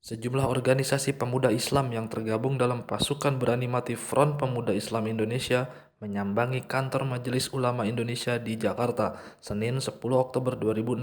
Sejumlah organisasi pemuda Islam yang tergabung dalam pasukan berani mati Front Pemuda Islam Indonesia menyambangi kantor Majelis Ulama Indonesia di Jakarta, Senin 10 Oktober 2016.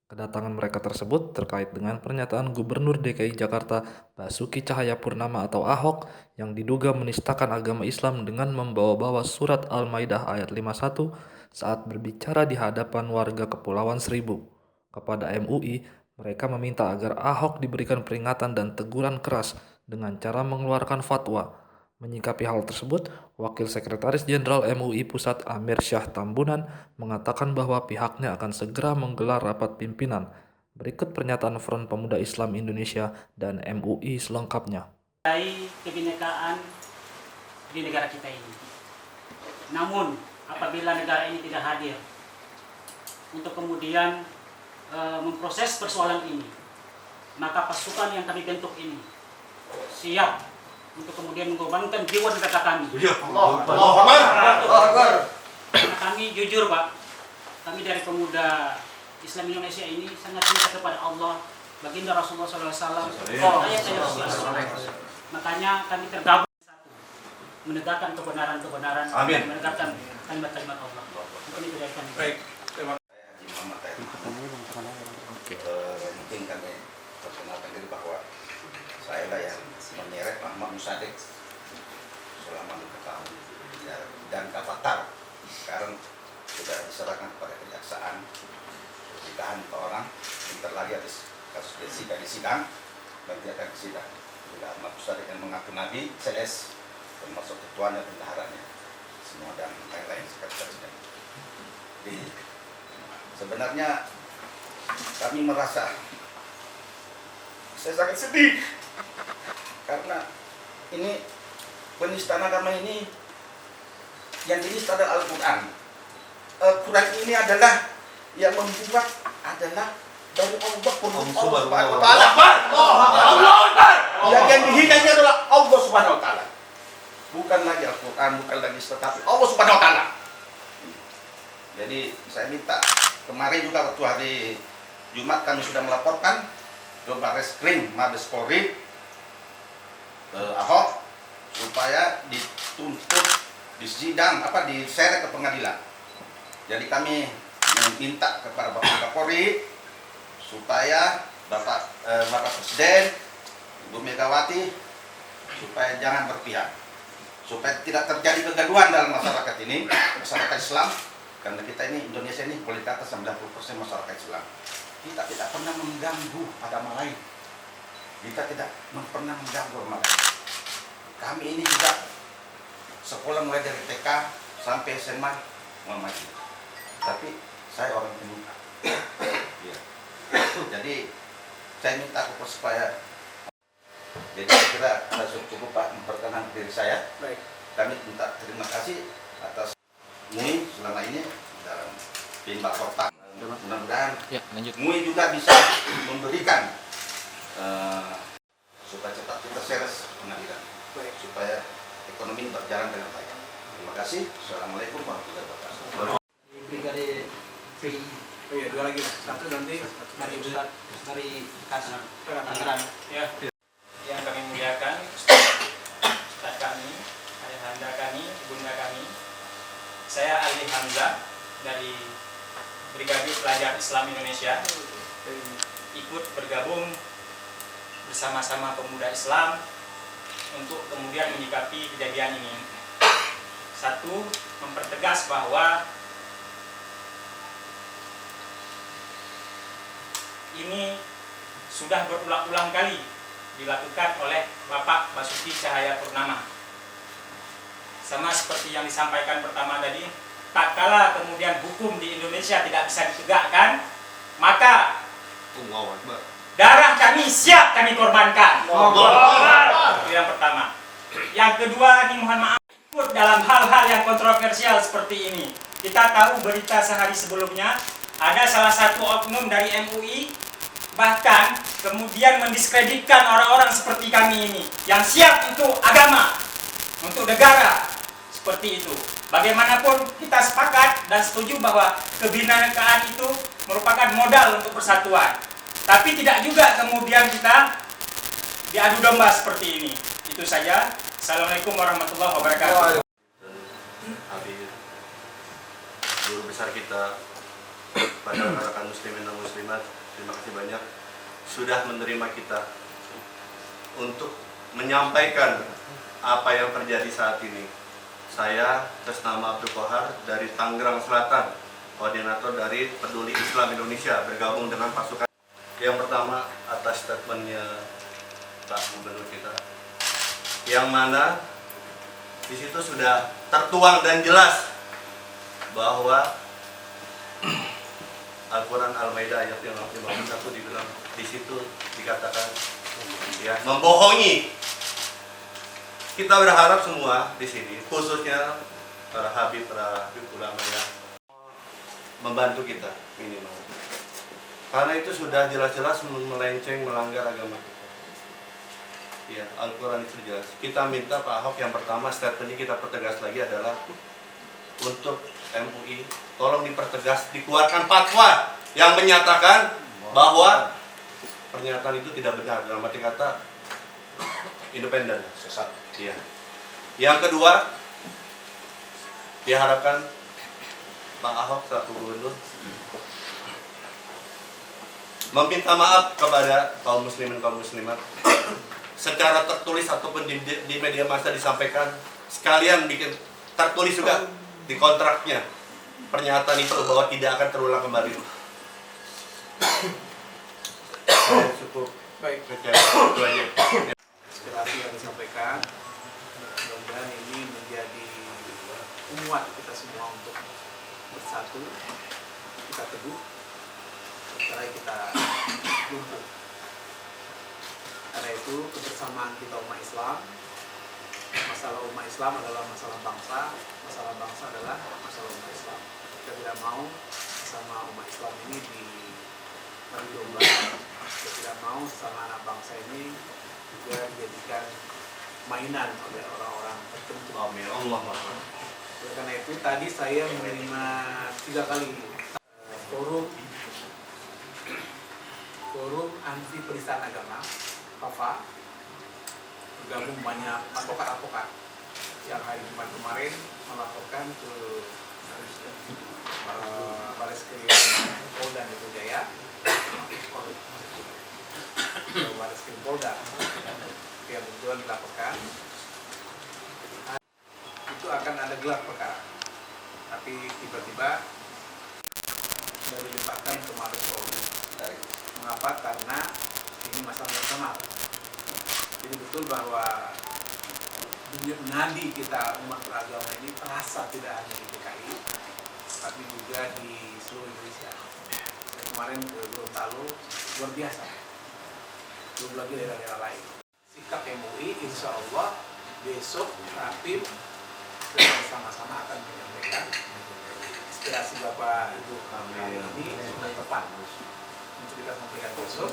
Kedatangan mereka tersebut terkait dengan pernyataan Gubernur DKI Jakarta Basuki Cahayapurnama atau Ahok yang diduga menistakan agama Islam dengan membawa-bawa surat Al-Maidah ayat 51 saat berbicara di hadapan warga Kepulauan Seribu. Kepada MUI, mereka meminta agar Ahok diberikan peringatan dan teguran keras dengan cara mengeluarkan fatwa. Menyikapi hal tersebut, Wakil Sekretaris Jenderal MUI Pusat Amir Syah Tambunan mengatakan bahwa pihaknya akan segera menggelar rapat pimpinan. Berikut pernyataan Front Pemuda Islam Indonesia dan MUI selengkapnya. Kebinekaan di negara kita ini. Namun, apabila negara ini tidak hadir untuk kemudian memproses persoalan ini, maka pasukan yang kami bentuk ini siap untuk kemudian mengorbankan jiwa negara kami. Karena kami jujur, Pak, kami dari pemuda Islam Indonesia ini sangat cinta kepada Allah, baginda Rasulullah SAW, ayat-ayat Rasulullah. Makanya kami tergabung satu, menegakkan kebenaran-kebenaran, menegakkan kalimat-kalimat Allah. Mungkin itu dari kami. Baik. Mungkin kami perkenalkan diri bahwa saya lah yang menyeret Muhammad Musadik selama 2 tahun dan Kapatar sekarang sudah diserahkan kepada kejaksaan ditahan 4 orang bentar lagi atas kasus Jessica di sidang dan dia akan sidang. Juga Muhammad Musadik yang mengaku Nabi CS termasuk ketuanya bendaharanya semua dan lain-lain sekarang. Jadi sebenarnya kami merasa saya sangat sedih karena ini penistaan agama ini yang dinista adalah Al-Quran. Al-Quran ini adalah yang membuat adalah dari Allah Subhanahu wa taala. Yang dihina ini adalah Allah Subhanahu wa taala. Bukan lagi Al-Quran, bukan lagi tetapi Allah Subhanahu wa taala. Jadi saya minta kemarin juga waktu hari Jumat kami sudah melaporkan ke Barreskrim Mabes Polri Ahok supaya dituntut disidang diseret ke pengadilan. Jadi kami meminta kepada Bapak Kapolri supaya Bapak Presiden Ibu Megawati supaya jangan berpihak, supaya tidak terjadi kegaduhan dalam masyarakat ini, masyarakat Islam. Karena kita ini Indonesia ini boleh kata 90% masyarakat Islam. Kita tidak pernah mengganggu agama lain. Kita tidak pernah mengganggu agama lain. Kami ini juga sekolah mulai dari TK sampai SMA Muhammadiyah. Tapi saya orang pemuda. Ya. Jadi saya minta supaya jadi saya kira sudah cukup Pak memperkenalkan diri saya. Baik. Kami minta terima kasih atas MUI selama ini dalam pindah kota. Mudah-mudahan MUI juga bisa memberikan supaya cepat kita seres pengadilan, supaya ekonomi berjalan dengan baik. Terima kasih. Assalamualaikum warahmatullahi wabarakatuh. Brigade PI. Oh iya, 2 lagi. 1 nanti dari Ustaz dari Kasar Tangerang. ya. Yang kami muliakan Ustaz kami, ayahanda kami, bunda kami. Saya Ali Hamzah dari Brigade Pelajar Islam Indonesia, ikut bergabung bersama-sama pemuda Islam untuk kemudian menyikapi kejadian ini. Satu, mempertegas bahwa ini sudah berulang-ulang kali dilakukan oleh Bapak Basuki Cahayapurnama. Sama seperti yang disampaikan pertama tadi, tak kala kemudian hukum di Indonesia tidak bisa ditegakkan, maka darah kami siap kami korbankan. Itu yang pertama. Yang kedua, ini mohon maaf dalam hal-hal yang kontroversial seperti ini. Kita tahu berita sehari sebelumnya ada salah satu oknum dari MUI bahkan kemudian mendiskreditkan orang-orang seperti kami ini yang siap untuk agama, untuk negara, seperti itu. Bagaimanapun kita sepakat dan setuju bahwa kebinekaan itu merupakan modal untuk persatuan. Tapi tidak juga kemudian kita diadu domba seperti ini. Itu saja. Assalamualaikum warahmatullahi wabarakatuh. Habib, guru besar kita, pada rekan-rekan muslimin dan muslimat, terima kasih banyak sudah menerima kita untuk menyampaikan apa yang terjadi saat ini. Saya atas nama Abdul Kohar dari Tangerang Selatan, koordinator dari Peduli Islam Indonesia, bergabung dengan pasukan. Yang pertama atas statementnya Pak Gubernur kita, yang mana di situ sudah tertuang dan jelas bahwa Al-Quran Al-Maidah ayat yang 51 dibilang di situ dikatakan ya membohongi. Kita berharap semua di sini, khususnya para habib ulama ya, membantu kita minimal. Karena itu sudah jelas-jelas melenceng, melanggar agama kita. Ya, Al-Quran itu jelas. Kita minta Pak Ahok yang pertama statementnya kita pertegas lagi adalah untuk MUI, tolong dipertegas, dikeluarkan fatwa yang menyatakan bahwa pernyataan itu tidak benar, dalam arti kata independen, sesat. Ya. Yang kedua, diharapkan Pak Ahok selaku gubernur meminta maaf kepada kaum muslimin kaum muslimat secara tertulis ataupun di media massa disampaikan, sekalian bikin tertulis juga di kontraknya pernyataan itu bahwa tidak akan terulang kembali. Saya cukup Baik, kecewa itu aja. aspirasi yang disampaikan, mudah-mudahan ini menjadi menguat kita semua untuk bersatu, kita teguh, sementara kita lumpuh. Karena itu kebersamaan kita umat Islam, masalah umat Islam adalah masalah bangsa, masalah bangsa adalah masalah umat Islam. Kita tidak mau sama umat Islam ini diadu domba. Kita tidak mau sama anak bangsa ini juga dijadikan mainan oleh orang-orang tertentu. Amin. Allah. Oleh karena itu tadi saya menerima 3 kali forum anti penistaan agama, FAFA, bergabung banyak advokat-advokat yang hari Jumat kemarin melaporkan ke Bareskrim Polda Metro Jaya, Bareskrim Polda yang kebetulan dilaporkan itu akan ada gelar perkara, tapi tiba-tiba sudah dilimpahkan ke Mabes Polri. Mengapa? Karena ini masalah nasional. Jadi betul bahwa nadi kita umat beragama ini terasa tidak hanya di DKI, tapi juga di seluruh Indonesia. Dan kemarin ke Gorontalo luar biasa, belum lagi daerah-daerah lain. Sikap MUI insya Allah besok Rapim bersama-sama akan menyampaikan aspirasi Bapak Ibu kami ini sudah tepat untuk kita sampaikan besok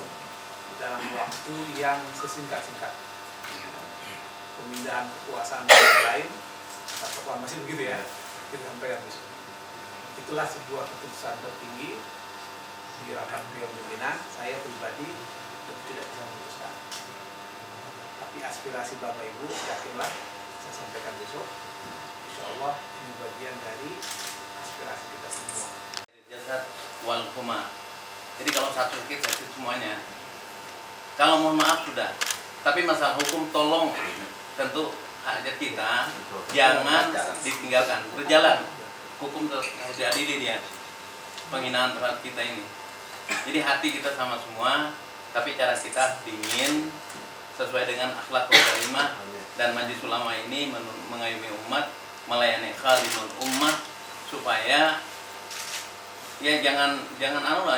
dalam waktu yang sesingkat-singkat. Pemindahan kekuasaan yang lain, proklamasi begitu ya, kita sampaikan besok. Itulah sebuah keputusan tertinggi di rapat beliau pimpinan. Saya pribadi tidak bisa memutuskan. Tapi aspirasi Bapak Ibu, yakinlah saya sampaikan besok. Insya Allah ini bagian dari aspirasi kita semua. Jasad wal huma. Jadi kalau satu kita itu semuanya. Kalau mohon maaf sudah. Tapi masalah hukum tolong tentu hajat kita jangan ditinggalkan, berjalan. Hukum harus diadili dia. Penghinaan terhadap kita ini. Jadi hati kita sama semua, tapi cara kita dingin sesuai dengan akhlak karimah dan Majelis Ulama ini mengayomi umat, melayani khadimul ummah supaya ya jangan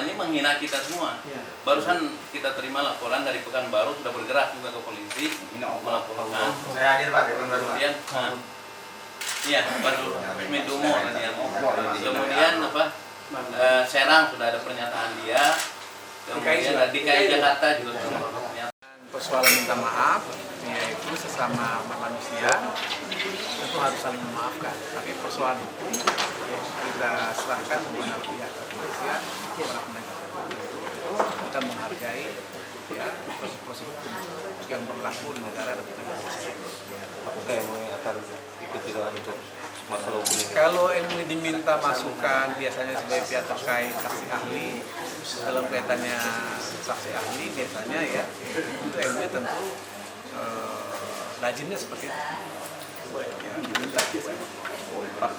ini menghina kita semua. Barusan kita terima laporan dari Pekanbaru sudah bergerak juga ke polisi melaporkan. Saya hadir Pak di Pekanbaru. Kemudian iya baru resmi Dumo kemudian apa Serang sudah ada pernyataan dia. Kemudian DKI Jakarta juga sudah ada pernyataan. Persoalan minta maaf, yaitu sesama manusia tentu harus saling memaafkan. Tapi persoalan hukum kita serahkan kepada pihak kepolisian, para penegak hukum. Kita menghargai ya proses hukum yang berlaku di negara Republik Indonesia. Apakah MUI akan ikut di dalam untuk masalah hukum ini? Kalau MUI diminta masukan biasanya sebagai pihak terkait saksi ahli, dalam kaitannya saksi ahli biasanya ya untuk MUI tentu rajinnya seperti itu. Ya, diminta. Pak,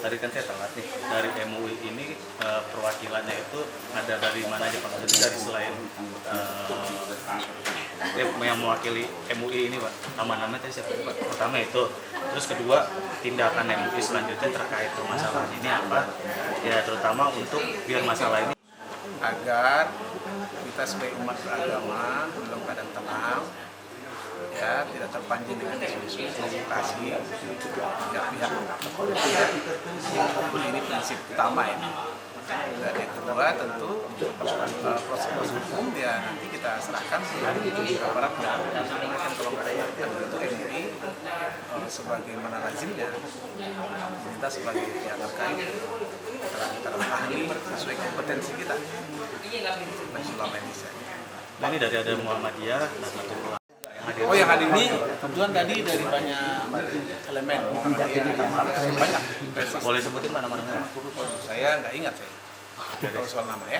tadi kan saya telat nih, dari MUI ini perwakilannya itu ada dari mana aja Pak? Jadi dari selain yang mewakili MUI ini Pak, nama-nama tadi siapa Pak? Pertama itu, terus kedua tindakan MUI selanjutnya terkait permasalahan ini apa? Ya terutama untuk biar masalah ini Agar kita sebagai umat beragama dalam keadaan tenang, ya tidak terpancing dengan isu-isu provokasi pihak kepolisian. Ini prinsip utama ini. Dan yang kedua tentu proses hukum ya nanti kita serahkan ke aparat dan kalau itu MUI sebagaimana lazimnya kita sebagai pihak terkait keterangan ahli sesuai kompetensi kita. Majelis Indonesia. nah ini dari ada Muhammadiyah, Nahdlatul Ulama. Oh yang hadir ini kebetulan tadi dari banyak elemen banyak. Boleh sebutin mana-mana? Saya nggak ingat saya kalau soal nama ya.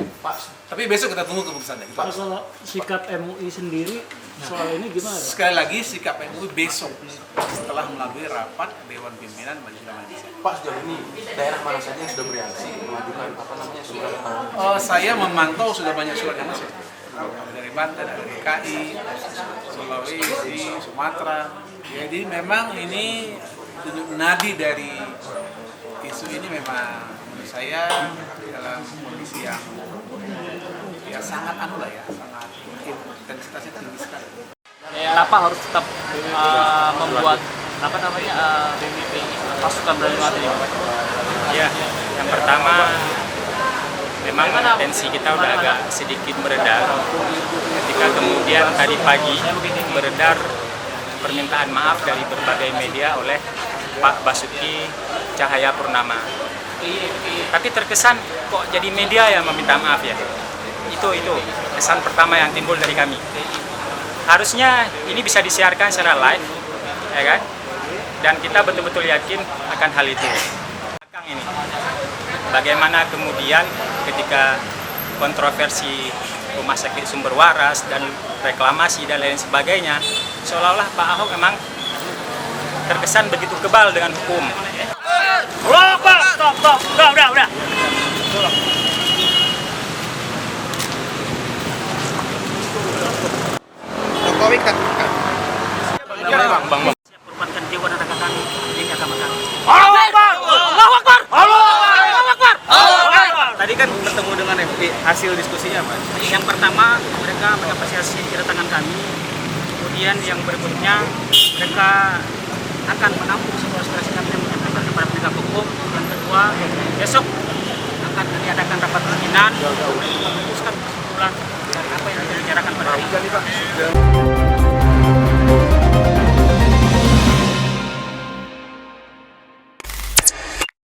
Tapi besok kita tunggu keputusannya. Pak, kalau sikap MUI sendiri soal ini gimana? Sekali lagi sikap MUI besok setelah melalui rapat Dewan Pimpinan Majelis Indonesia. Pak, sejauh ini daerah mana saja yang sudah bereaksi mengajukan surat? Saya memantau sudah banyak surat yang masuk dari Banten, dari DKI, Sulawesi, Sumatera. Jadi memang ini nadi dari isu ini memang menurut saya dalam kondisi yang sangat sangat intensitasnya tinggi sekali. Kenapa harus tetap membuat pasukan Banyuwangi ini? Ya, yang pertama memang tensi kita udah agak sedikit meredah ketika kemudian tadi pagi beredar permintaan maaf dari berbagai media oleh Pak Basuki Cahayapurnama. Tapi terkesan kok jadi media yang meminta maaf ya. Itu kesan pertama yang timbul dari kami. Harusnya ini bisa disiarkan secara live, ya kan? Dan kita betul-betul yakin akan hal itu. Ini bagaimana kemudian ketika kontroversi rumah sakit Sumber Waras dan reklamasi dan lain sebagainya, seolah-olah Pak Ahok memang terkesan begitu kebal dengan hukum. Stop, udah. Jokowi kan Bang. Korbankan jiwa dan raga kami ini agama kami. Allahu Akbar. Tadi kan bertemu dengan MUI, hasil diskusinya Pak? Yang pertama mereka mengapresiasi kedatangan kami. Kemudian yang berikutnya mereka akan menampung semua aspirasi kami yang menyampaikan kepada penegak hukum. Yang kedua besok akan diadakan rapat pimpinan untuk memutuskan kesimpulan dari apa yang dibicarakan pada hari ini.